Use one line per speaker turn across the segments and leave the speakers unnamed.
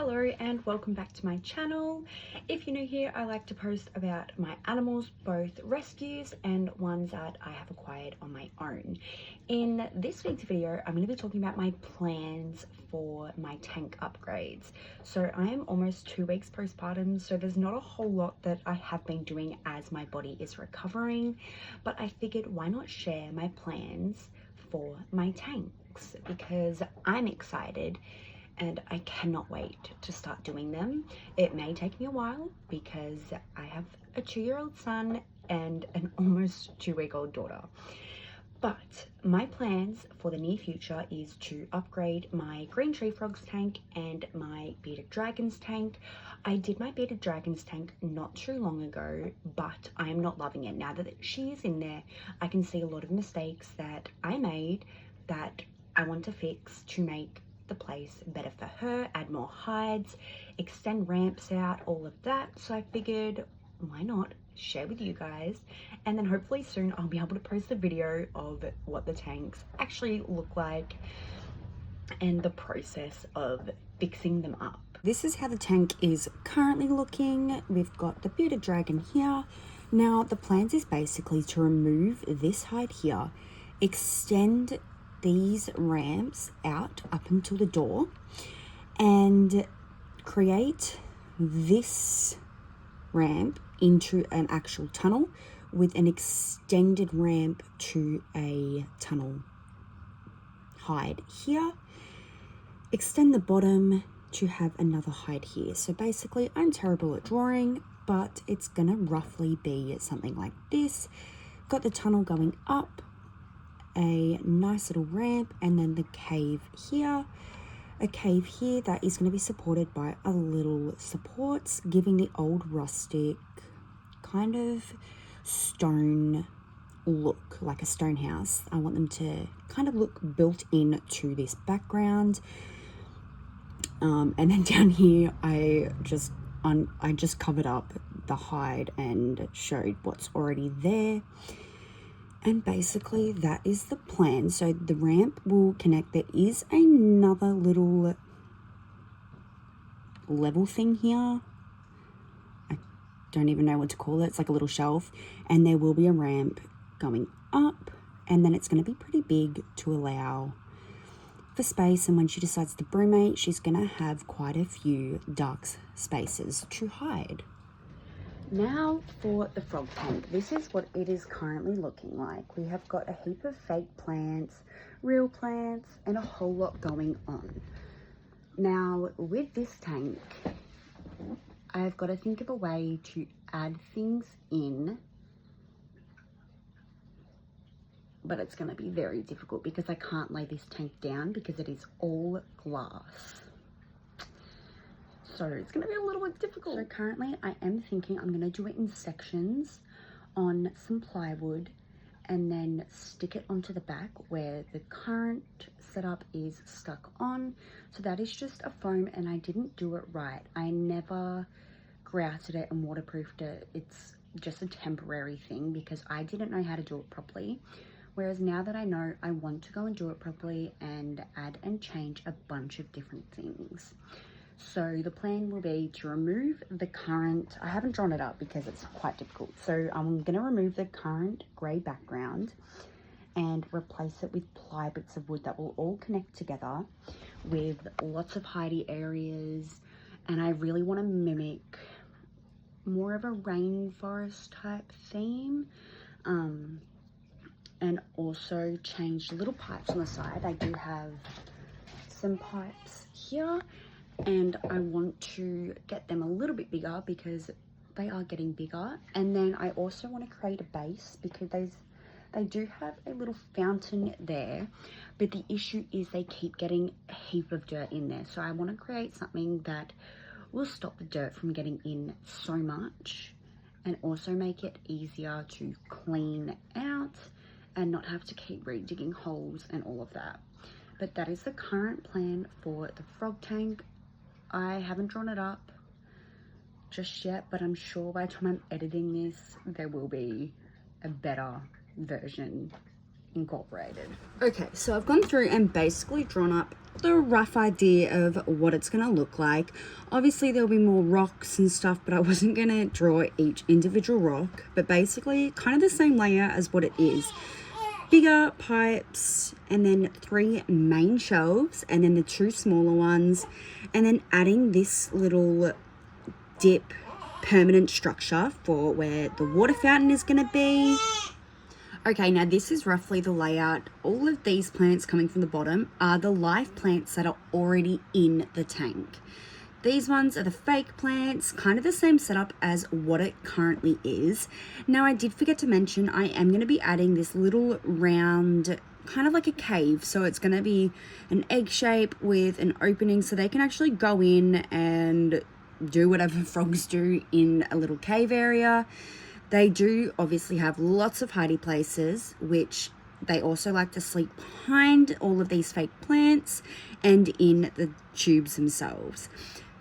Hello and welcome back to my channel. If you're new here, I like to post about my animals, both rescues and ones that I have acquired on my own. In this week's video, I'm going to be talking about my plans for my tank upgrades. So I am almost 2 weeks postpartum, so there's not a whole lot that I have been doing as my body is recovering, but I figured why not share my plans for my tanks, because I'm excited and I cannot wait to start doing them. It may take me a while because I have a 2-year-old son and an almost 2-week-old daughter. But my plans for the near future is to upgrade my green tree frogs tank and my bearded dragons tank. I did my bearded dragons tank not too long ago, but I am not loving it. Now that she is in there, I can see a lot of mistakes that I made that I want to fix to make the place better for her, add more hides, extend ramps out, all of that. So I figured, why not share with you guys, and then hopefully soon I'll be able to post a video of what the tanks actually look like and the process of fixing them up. This is how the tank is currently looking. We've got the bearded dragon here. Now the plans is basically to remove this hide here, extend these ramps out up until the door, and create this ramp into an actual tunnel with an extended ramp to a tunnel hide here, extend the bottom to have another hide here. So basically I'm terrible at drawing, but it's gonna roughly be something like this. Got the tunnel going up, a nice little ramp, and then the cave here, a cave here that is going to be supported by a little supports, giving the old rustic kind of stone look, like a stone house. I want them to kind of look built in to this background. And then down here I just covered up the hide and showed what's already there. And basically that is the plan. So the ramp will connect. There is another little level thing here. I don't even know what to call it. It's like a little shelf. And there will be a ramp going up. And then it's going to be pretty big to allow for space. And when she decides to brumate, she's going to have quite a few dark spaces to hide. Now for the frog tank. This is what it is currently looking like. We have got a heap of fake plants, real plants, and a whole lot going on. Now with this tank, I've got to think of a way to add things in, but it's going to be very difficult because I can't lay this tank down because it is all glass. So it's going to be a little bit difficult. So currently I am thinking I'm going to do it in sections on some plywood and then stick it onto the back where the current setup is stuck on. So that is just a foam, and I didn't do it right. I never grouted it and waterproofed it. It's just a temporary thing because I didn't know how to do it properly. Whereas now that I know, I want to go and do it properly and add and change a bunch of different things. So the plan will be to remove the current. I haven't drawn it up because it's quite difficult. So I'm going to remove the current grey background and replace it with ply bits of wood that will all connect together with lots of hidey areas. And I really want to mimic more of a rainforest type theme. And also change the little pipes on the side. I do have some pipes here, and I want to get them a little bit bigger because they are getting bigger. And then I also want to create a base because they do have a little fountain there, but the issue is they keep getting a heap of dirt in there. So I want to create something that will stop the dirt from getting in so much and also make it easier to clean out and not have to keep redigging holes and all of that. But that is the current plan for the frog tank. I haven't drawn it up just yet, but I'm sure by the time I'm editing this, there will be a better version incorporated.
Okay, so I've gone through and basically drawn up the rough idea of what it's going to look like. Obviously there'll be more rocks and stuff, but I wasn't going to draw each individual rock, but basically kind of the same layout as what it is. Bigger pipes, and then 3 main shelves, and then the 2 smaller ones, and then adding this little dip permanent structure for where the water fountain is going to be. Okay, now this is roughly the layout. All of these plants coming from the bottom are the live plants that are already in the tank. These ones are the fake plants, kind of the same setup as what it currently is. Now, I did forget to mention I am going to be adding this little round, kind of like a cave. So it's going to be an egg shape with an opening so they can actually go in and do whatever frogs do in a little cave area. They do obviously have lots of hidey places, which they also like to sleep behind all of these fake plants and in the tubes themselves.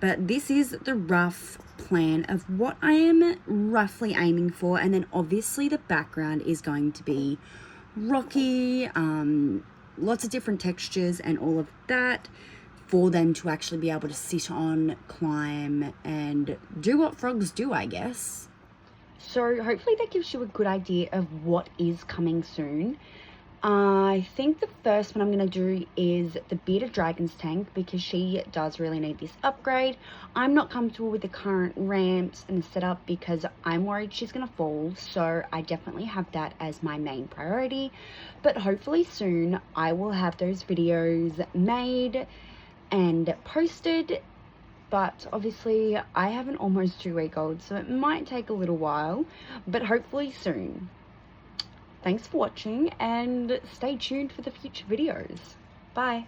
But this is the rough plan of what I am roughly aiming for. And then obviously the background is going to be rocky, lots of different textures and all of that for them to actually be able to sit on, climb, and do what frogs do, I guess.
So hopefully that gives you a good idea of what is coming soon. I think the first one I'm going to do is the Bearded Dragon's tank because she does really need this upgrade. I'm not comfortable with the current ramps and the setup because I'm worried she's going to fall. So I definitely have that as my main priority. But hopefully soon I will have those videos made and posted. But obviously I have an almost 2-week-old, so it might take a little while, but hopefully soon. Thanks for watching and stay tuned for the future videos. Bye.